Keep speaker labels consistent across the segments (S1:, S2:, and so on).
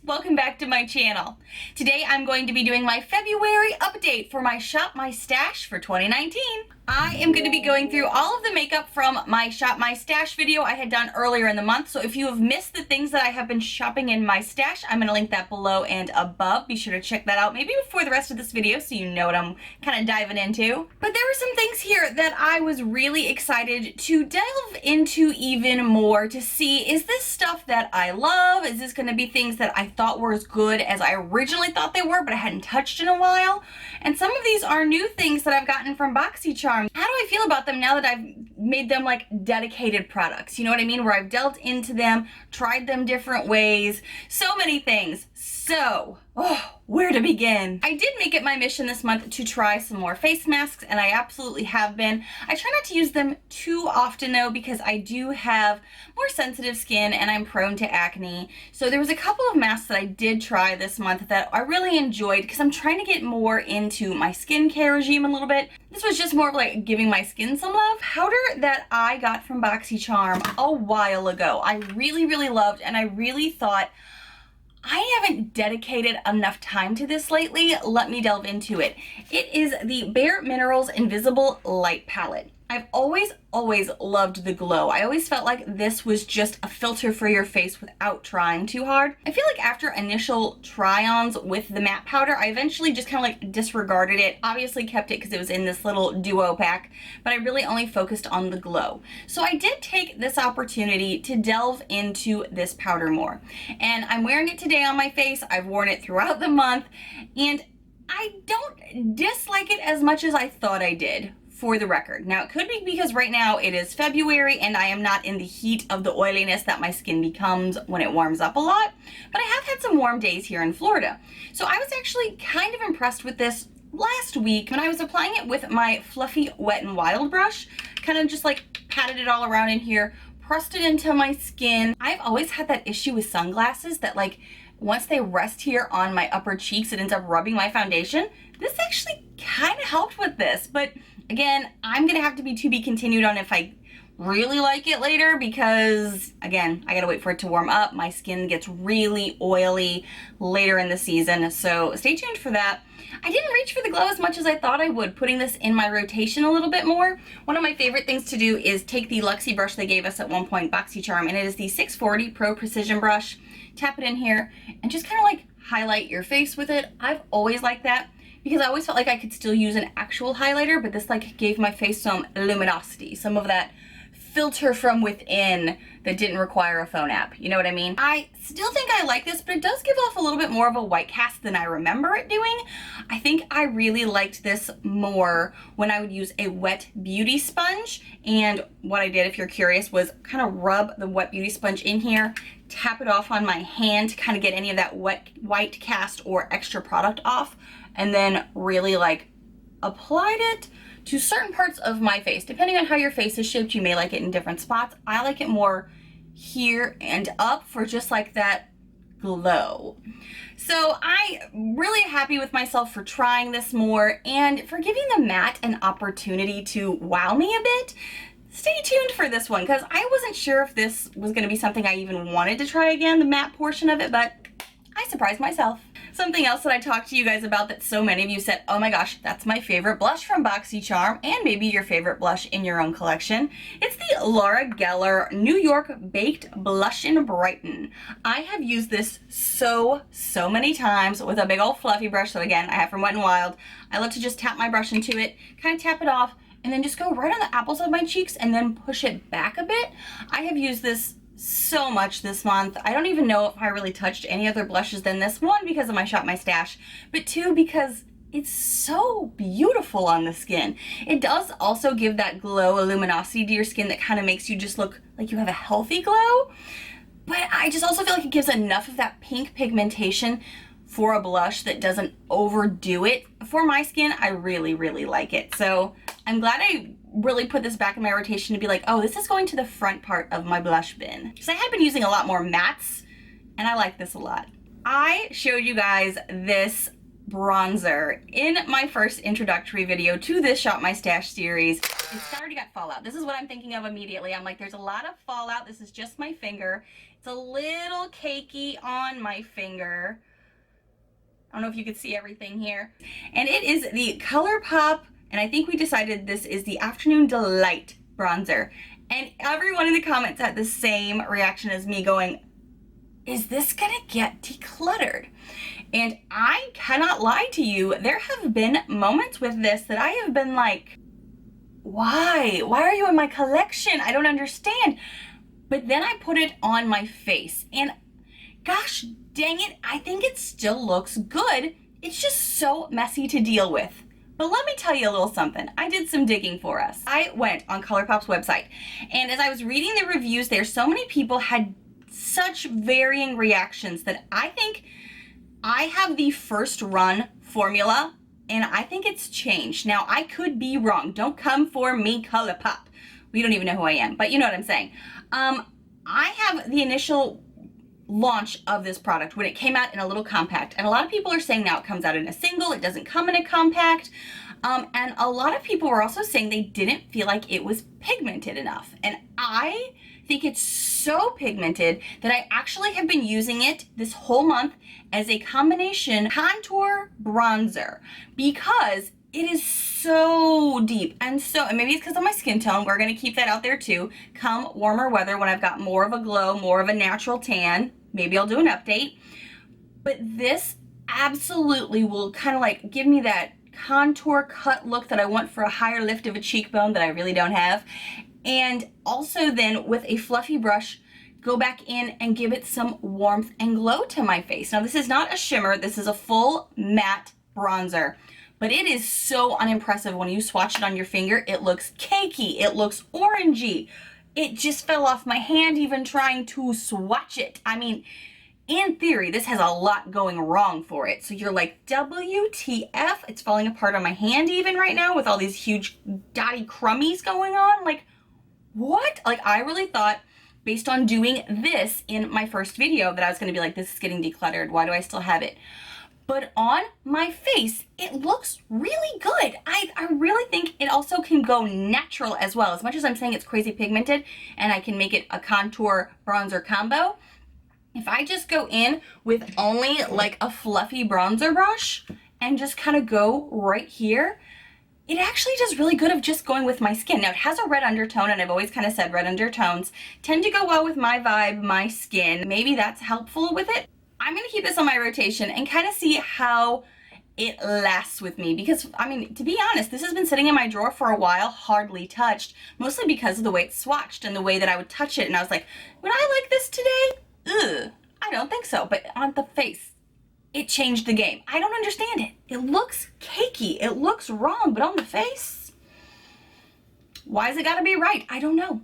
S1: welcome back to my channel. Today I'm going to be doing my February update for my Shop My Stash for 2019. I am going to be going through all of the makeup from my Shop My Stash video I had done earlier in the month. So if you have missed the things that I have been shopping in my stash, I'm going to link that below and above. Be sure to check that out maybe before the rest of this video so you know what I'm kind of diving into. But there were some things here that I was really excited to delve into even more to see, is this stuff that I love? Is this going to be things that I thought were as good as I originally thought they were but I hadn't touched in a while? And some of these are new things that I've gotten from Boxycharm. How do I feel about them now that I've made them like dedicated products? You know what I mean? Where I've delved into them, tried them different ways, so many things. So, where to begin? I did make it my mission this month to try some more face masks, and I absolutely have been. I try not to use them too often though, because I do have more sensitive skin and I'm prone to acne. So there was a couple of masks that I did try this month that I really enjoyed because I'm trying to get more into my skincare regime a little bit. This was just more of like giving my skin some love. Powder that I got from Boxycharm a while ago, I really loved, and I really thought, I haven't dedicated enough time to this lately. Let me delve into it. It is the Bare Minerals Invisible Light Palette. I've always loved the glow. I always felt like this was just a filter for your face without trying too hard. I feel like after initial try-ons with the matte powder, I eventually just kind of like disregarded it. Obviously kept it because it was in this little duo pack, but I really only focused on the glow. So I did take this opportunity to delve into this powder more. And I'm wearing it today on my face. I've worn it throughout the month, and I don't dislike it as much as I thought I did, for the record. Now, it could be because right now it is February and I am not in the heat of the oiliness that my skin becomes when it warms up a lot, but I have had some warm days here in Florida. So I was actually kind of impressed with this last week when I was applying it with my fluffy Wet n Wild brush. Kind of just like patted it all around in here, pressed it into my skin. I've always had that issue with sunglasses that like once they rest here on my upper cheeks, it ends up rubbing my foundation. This actually kind of helped with this, but again, I'm gonna have to be continued on if I really like it later, because again, I gotta wait for it to warm up. My skin gets really oily later in the season, so stay tuned for that. I didn't reach for the glow as much as I thought I would, putting this in my rotation a little bit more. One of my favorite things to do is take the Luxie brush they gave us at one point, Boxycharm, and it is the 640 Pro Precision brush. Tap it in here and just kind of like highlight your face with it. I've always liked that, because I always felt like I could still use an actual highlighter, but this like gave my face some luminosity, some of that filter from within that didn't require a phone app. You know what I mean? I still think I like this, but it does give off a little bit more of a white cast than I remember it doing. I think I really liked this more when I would use a wet beauty sponge. And what I did, if you're curious, was kind of rub the wet beauty sponge in here, tap it off on my hand to kind of get any of that white cast or extra product off, and then really like applied it to certain parts of my face. Depending on how your face is shaped, you may like it in different spots. I like it more here and up for just like that glow. So I'm really happy with myself for trying this more and for giving the matte an opportunity to wow me a bit. Stay tuned for this one, because I wasn't sure if this was going to be something I even wanted to try again, the matte portion of it, but I surprised myself. Something else that I talked to you guys about that so many of you said, oh my gosh, that's my favorite blush from Boxycharm, and maybe your favorite blush in your own collection. It's the Laura Geller New York Baked Blush and Brighten. I have used this so many times with a big old fluffy brush that again, I have from Wet n Wild. I love to just tap my brush into it, kind of tap it off, and then just go right on the apples of my cheeks and then push it back a bit. I have used this so much this month. I don't even know if I really touched any other blushes than this. One, because of my Shop My Stash, but two, because it's so beautiful on the skin. It does also give that glow, a luminosity to your skin that kind of makes you just look like you have a healthy glow. But I just also feel like it gives enough of that pink pigmentation for a blush that doesn't overdo it. For my skin, I really like it. So I'm glad I really put this back in my rotation to be like, oh, this is going to the front part of my blush bin. Because I had been using a lot more mattes, and I like this a lot. I showed you guys this bronzer in my first introductory video to this Shop My Stash series. It's already got fallout. This is what I'm thinking of immediately. I'm like, there's a lot of fallout. This is just my finger. It's It's a little cakey on my finger. I don't know if you can see everything here. And it is the ColourPop, and I think we decided this is the Afternoon Delight bronzer. And everyone in the comments had the same reaction as me, going, is this gonna get decluttered? And I cannot lie to you, there have been moments with this that I have been like, why? Why are you in my collection? I don't understand. But then I put it on my face, and gosh dang it, I think it still looks good. It's just so messy to deal with. But let me tell you a little something. I did some digging for us. I went on ColourPop's website, and as I was reading the reviews there, so many people had such varying reactions that I think I have the first run formula, and I think it's changed. Now, I could be wrong. Don't come for me, ColourPop. We don't even know who I am, but you know what I'm saying. I have the initial launch of this product when it came out in a little compact, and a lot of people are saying now it comes out in a single, it doesn't come in a compact, and a lot of people were also saying they didn't feel like it was pigmented enough, and I think it's so pigmented that I actually have been using it this whole month as a combination contour bronzer, because it is so deep, and maybe it's because of my skin tone. We're going to keep that out there too. Come warmer weather, when I've got more of a glow, more of a natural tan, maybe I'll do an update. But this absolutely will kind of like give me that contour cut look that I want for a higher lift of a cheekbone that I really don't have. And also then with a fluffy brush, go back in and give it some warmth and glow to my face. Now, this is not a shimmer. This is a full matte bronzer. But it is so unimpressive when you swatch it on your finger. It looks cakey. It looks orangey. It just fell off my hand even trying to swatch it. I mean, in theory, this has a lot going wrong for it. So you're like, WTF? It's falling apart on my hand even right now with all these huge dotty crummies going on. Like, what? Like, I really thought, based on doing this in my first video, that I was going to be like, this is getting decluttered. Why do I still have it? But on my face, it looks really good. I really think it also can go natural as well. As much as I'm saying it's crazy pigmented and I can make it a contour bronzer combo, if I just go in with only like a fluffy bronzer brush and just kind of go right here, it actually does really good of just going with my skin. Now, it has a red undertone, and I've always kind of said red undertones tend to go well with my vibe, my skin. Maybe that's helpful with it. I'm going to keep this on my rotation and kind of see how it lasts with me, because, I mean, to be honest, this has been sitting in my drawer for a while, hardly touched, mostly because of the way it's swatched and the way that I would touch it, and I was like, would I like this today? Ugh, I don't think so. But on the face, it changed the game. I don't understand it. It looks cakey. It looks wrong, but on the face, why has it got to be right? I don't know.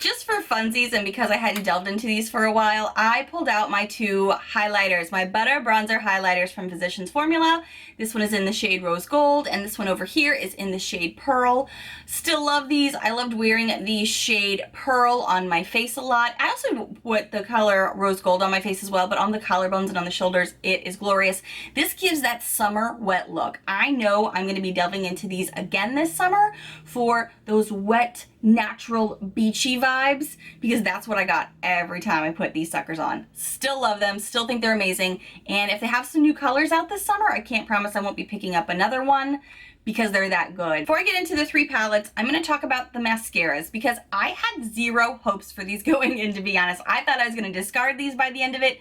S1: Just for funsies, and because I hadn't delved into these for a while, I pulled out my two highlighters, my Butter Bronzer highlighters from Physicians Formula. This one is in the shade Rose Gold, and this one over here is in the shade Pearl. Still love these. I loved wearing the shade Pearl on my face a lot. I also put the color Rose Gold on my face as well, but on the collarbones and on the shoulders, it is glorious. This gives that summer wet look. I know I'm going to be delving into these again this summer for those wet, natural, beachy vibes, because that's what I got every time I put these suckers on. Still love them, still think they're amazing, and if they have some new colors out this summer, I can't promise I won't be picking up another one because they're that good. Before I get into the three palettes, I'm going to talk about the mascaras, because I had zero hopes for these going in, to be honest. I thought I was going to discard these by the end of it,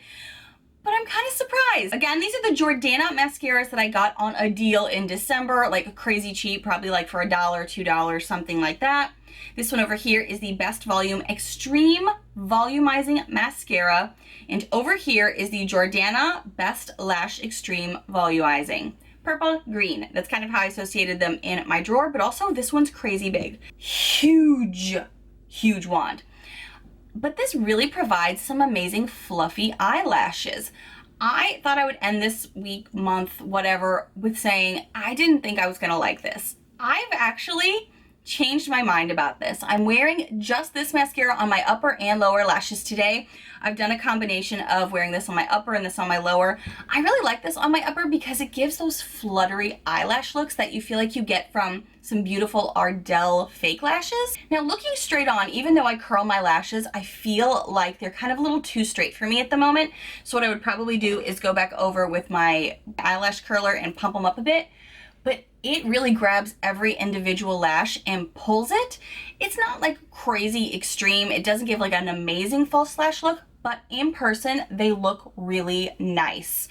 S1: but I'm kind of surprised. Again, these are the Jordana mascaras that I got on a deal in December, like crazy cheap, probably like for $1, $2, something like that. This one over here is the Best Volume Extreme Volumizing Mascara. And over here is the Jordana Best Lash Extreme Volumizing. Purple, green. That's kind of how I associated them in my drawer, but also this one's crazy big. Huge, huge wand. But this really provides some amazing fluffy eyelashes. I thought I would end this week, month, whatever, with saying I didn't think I was gonna like this. I've actually changed my mind about this. I'm wearing just this mascara on my upper and lower lashes today. I've done a combination of wearing this on my upper and this on my lower. I really like this on my upper because it gives those fluttery eyelash looks that you feel like you get from some beautiful Ardell fake lashes. Now looking straight on, even though I curl my lashes, I feel like they're kind of a little too straight for me at the moment. So what I would probably do is go back over with my eyelash curler and pump them up a bit. But it really grabs every individual lash and pulls it. It's not like crazy extreme. It doesn't give like an amazing false lash look, but in person, they look really nice.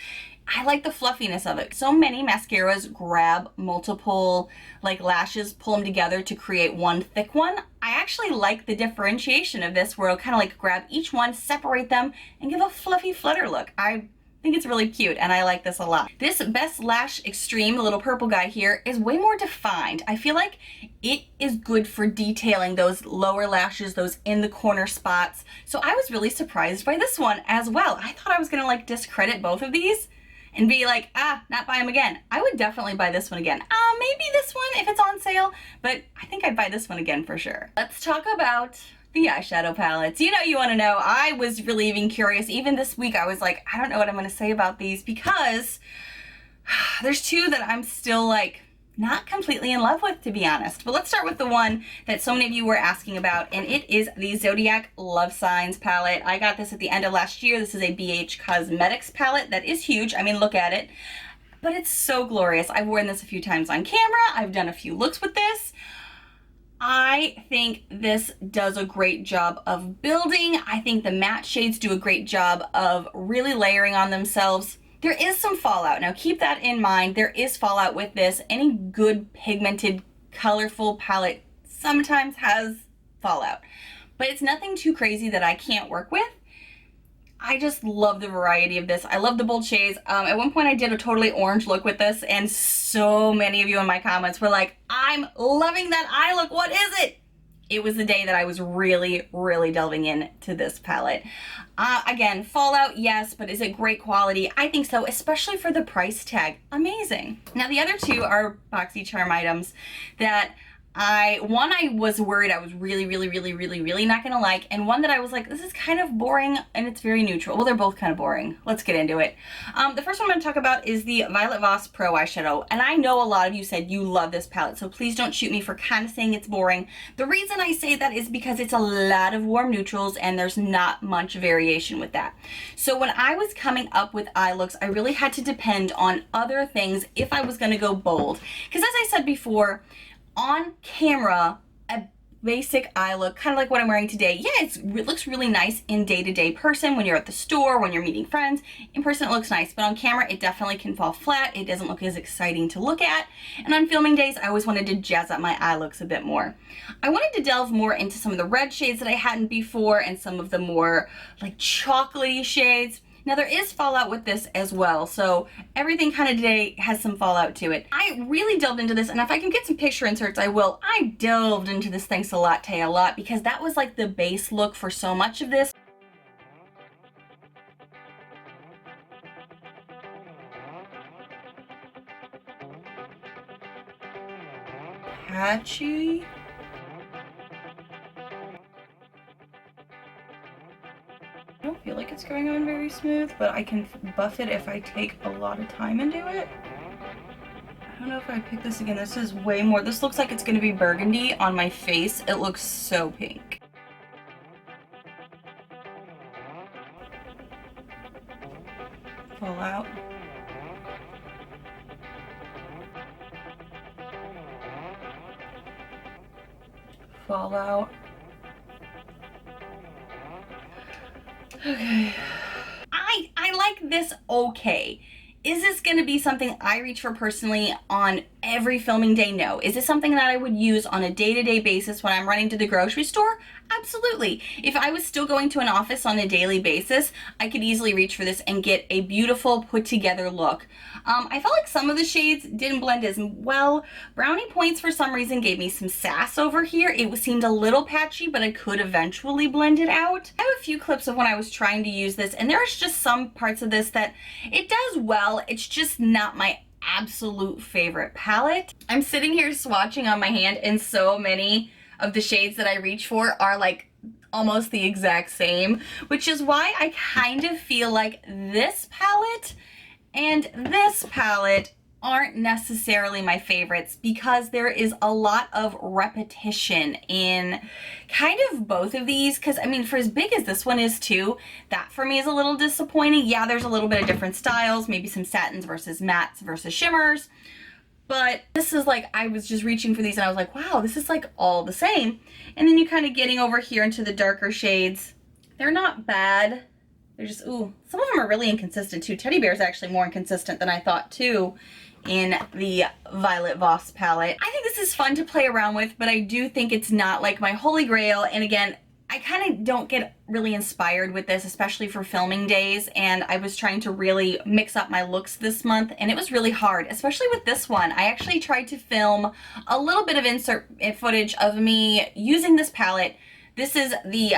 S1: I like the fluffiness of it. So many mascaras grab multiple like lashes, pull them together to create one thick one. I actually like the differentiation of this where it'll kind of like grab each one, separate them, and give a fluffy flutter look. I think it's really cute and I like this a lot. This Best Lash Extreme, the little purple guy here, is way more defined. I feel like it is good for detailing those lower lashes, those in the corner spots. So I was really surprised by this one as well. I thought I was gonna like discredit both of these and be like, not buy them again. I would definitely buy this one again. Maybe this one if it's on sale, but I think I'd buy this one again for sure. Let's talk about the eyeshadow palettes. You know you want to know. I was really even curious. Even this week I was like, I don't know what I'm going to say about these because there's two that I'm still like not completely in love with, to be honest. But let's start with the one that so many of you were asking about, and it is the Zodiac Love Signs palette. I got this at the end of last year. This is a BH Cosmetics palette that is huge. I mean, look at it. But it's so glorious. I've worn this a few times on camera. I've done a few looks with this. I think this does a great job of building. I think the matte shades do a great job of really layering on themselves. There is some fallout. Now keep that in mind. There is fallout with this. Any good pigmented, colorful palette sometimes has fallout. But it's nothing too crazy that I can't work with. I just love the variety of this. I love the bold shades. At one point I did a totally orange look with this and so many of you in my comments were like, I'm loving that eye look. What is it? It was the day that I was really, really delving into this palette. Again, fallout, yes, but is it great quality? I think so, especially for the price tag. Amazing. Now the other two are Boxycharm items that I was worried I was really not gonna like, and one that I was like, this is kind of boring and it's very neutral. Well, they're both kind of boring. Let's get into it. The first one I'm gonna talk about is the Violet Voss Pro eyeshadow, and I know a lot of you said you love this palette, so please don't shoot me for kind of saying it's boring. The reason I say that is because it's a lot of warm neutrals and there's not much variation with that. So when I was coming up with eye looks, I really had to depend on other things if I was gonna go bold. Because as I said before, on camera, a basic eye look, kind of like what I'm wearing today, yeah, it looks really nice in day-to-day person when you're at the store, when you're meeting friends. In person it looks nice, but on camera it definitely can fall flat. It doesn't look as exciting to look at. And on filming days, I always wanted to jazz up my eye looks a bit more. I wanted to delve more into some of the red shades that I hadn't before and some of the more like chocolatey shades. Now there is fallout with this as well, so everything kind of today has some fallout to it. I really delved into this, and if I can get some picture inserts, I will. I delved into this Thanks a Lot Tay a lot because that was like the base look for so much of this. Patchy. I don't feel like it's going on very smooth, but I can buff it if I take a lot of time into it. I don't know if I pick this again. This is way more. This looks like it's going to be burgundy on my face. It looks so pink. Fallout. Fallout. Okay. I like this okay. Is this going to be something I reach for personally on every filming day? No. Is this something that I would use on a day-to-day basis when I'm running to the grocery store? Absolutely. If I was still going to an office on a daily basis, I could easily reach for this and get a beautiful put-together look. I felt like some of the shades didn't blend as well. Brownie Points for some reason gave me some sass over here. It seemed a little patchy, but I could eventually blend it out. I have a few clips of when I was trying to use this, and there's just some parts of this that it does well. It's just not my absolute favorite palette. I'm sitting here swatching on my hand, and so many of the shades that I reach for are like almost the exact same, which is why I kind of feel like this palette and this palette aren't necessarily my favorites, because there is a lot of repetition in kind of both of these. Because I mean, for as big as this one is too, that for me is a little disappointing. Yeah, there's a little bit of different styles, maybe some satins versus mattes versus shimmers, but this is like, I was just reaching for these and I was like, wow, this is like all the same. And then you kind of getting over here into the darker shades. They're not bad. They're just, ooh, some of them are really inconsistent too. Teddy Bear is actually more inconsistent than I thought too in the Violet Voss palette. I think this is fun to play around with, but I do think it's not like my holy grail. And again, I kind of don't get really inspired with this, especially for filming days. And I was trying to really mix up my looks this month, and it was really hard, especially with this one. I actually tried to film a little bit of insert footage of me using this palette. This is the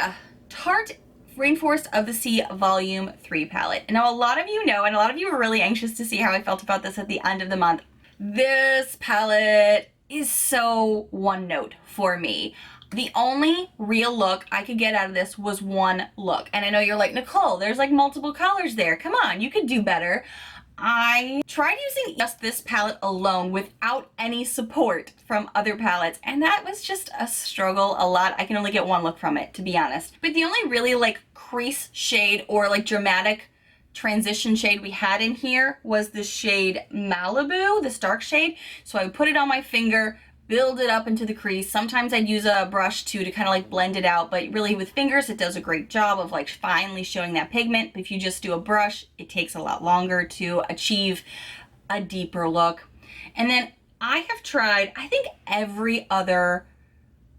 S1: Tarte Rainforest of the Sea Volume 3 palette. And now a lot of you know, and a lot of you were really anxious to see how I felt about this at the end of the month. This palette is so one note for me. The only real look I could get out of this was one look. And I know you're like, Nichole, there's like multiple colors there. Come on, you could do better. I tried using just this palette alone without any support from other palettes, and that was just a struggle a lot. I can only get one look from it, to be honest. But the only really like crease shade or like dramatic transition shade we had in here was the shade Malibu, this dark shade. So I would put it on my finger, build it up into the crease. Sometimes I'd use a brush too to kind of like blend it out, but really with fingers it does a great job of like finally showing that pigment. But if you just do a brush, it takes a lot longer to achieve a deeper look. And then I have tried, I think, every other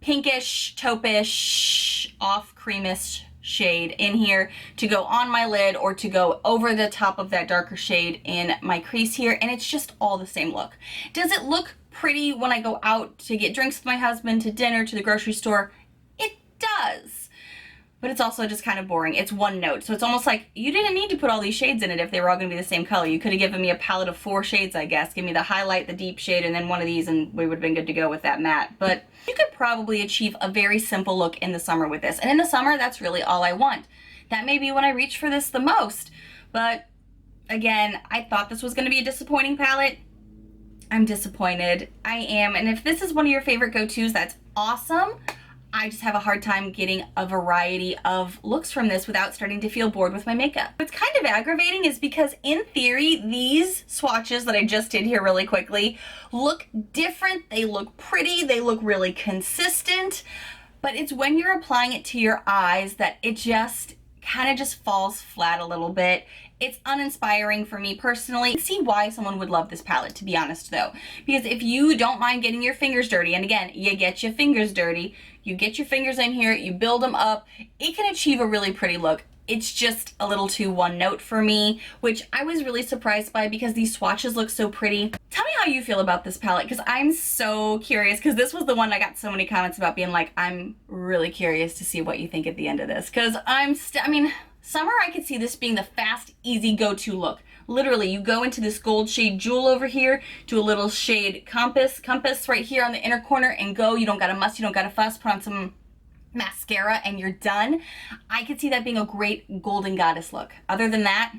S1: pinkish, taupish, off creamish shade in here to go on my lid or to go over the top of that darker shade in my crease here, and it's just all the same look. Does it look pretty when I go out to get drinks with my husband, to dinner, to the grocery store? It does. But it's also just kind of boring. It's one note. So it's almost like you didn't need to put all these shades in it if they were all going to be the same color. You could have given me a palette of 4 shades, I guess. Give me the highlight, the deep shade, and then one of these, and we would have been good to go with that matte. But you could probably achieve a very simple look in the summer with this. And in the summer, that's really all I want. That may be when I reach for this the most. But again, I thought this was going to be a disappointing palette. I'm disappointed. I am. And if this is one of your favorite go-tos, that's awesome. I just have a hard time getting a variety of looks from this without starting to feel bored with my makeup. What's kind of aggravating is because in theory, these swatches that I just did here really quickly look different. They look pretty. They look really consistent. But it's when you're applying it to your eyes that it just kind of just falls flat a little bit. It's uninspiring for me personally. I can see why someone would love this palette, to be honest though. Because if you don't mind getting your fingers dirty, and again, you get your fingers dirty, you get your fingers in here, you build them up, it can achieve a really pretty look. It's just a little too one note for me, which I was really surprised by because these swatches look so pretty. Tell me how you feel about this palette, because I'm so curious, because this was the one I got so many comments about being like, I'm really curious to see what you think at the end of this. Because I mean, summer, I could see this being the fast, easy go-to look. Literally, you go into this gold shade Jewel over here, do a little shade Compass right here on the inner corner, and go. You don't gotta muss, you don't gotta fuss, put on some mascara, and you're done. I could see that being a great Golden Goddess look. Other than that,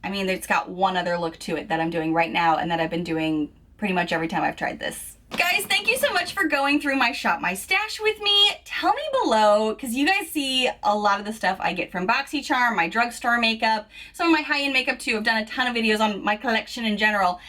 S1: I mean, it's got one other look to it that I'm doing right now, and that I've been doing pretty much every time I've tried this. Guys, thank you so much for going through my Shop My Stash with me. Tell me below, because you guys see a lot of the stuff I get from Boxycharm, my drugstore makeup, some of my high-end makeup too. I've done a ton of videos on my collection in general.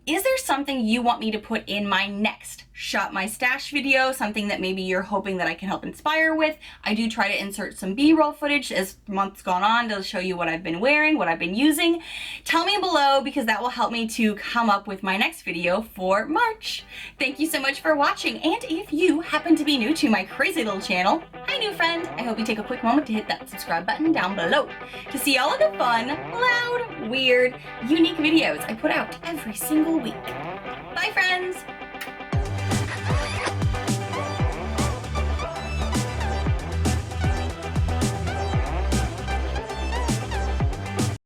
S1: Is there something you want me to put in my next Shop My Stash video? Something that maybe you're hoping that I can help inspire with? I do try to insert some B-roll footage as months gone on to show you what I've been wearing, what I've been using. Tell me below, because that will help me to come up with my next video for March. Thank you so much for watching, and if you happen to be new to my crazy little channel, hi new friend, I hope you take a quick moment to hit that subscribe button down below to see all of the fun, loud, weird, unique videos I put out every single week. Bye friends!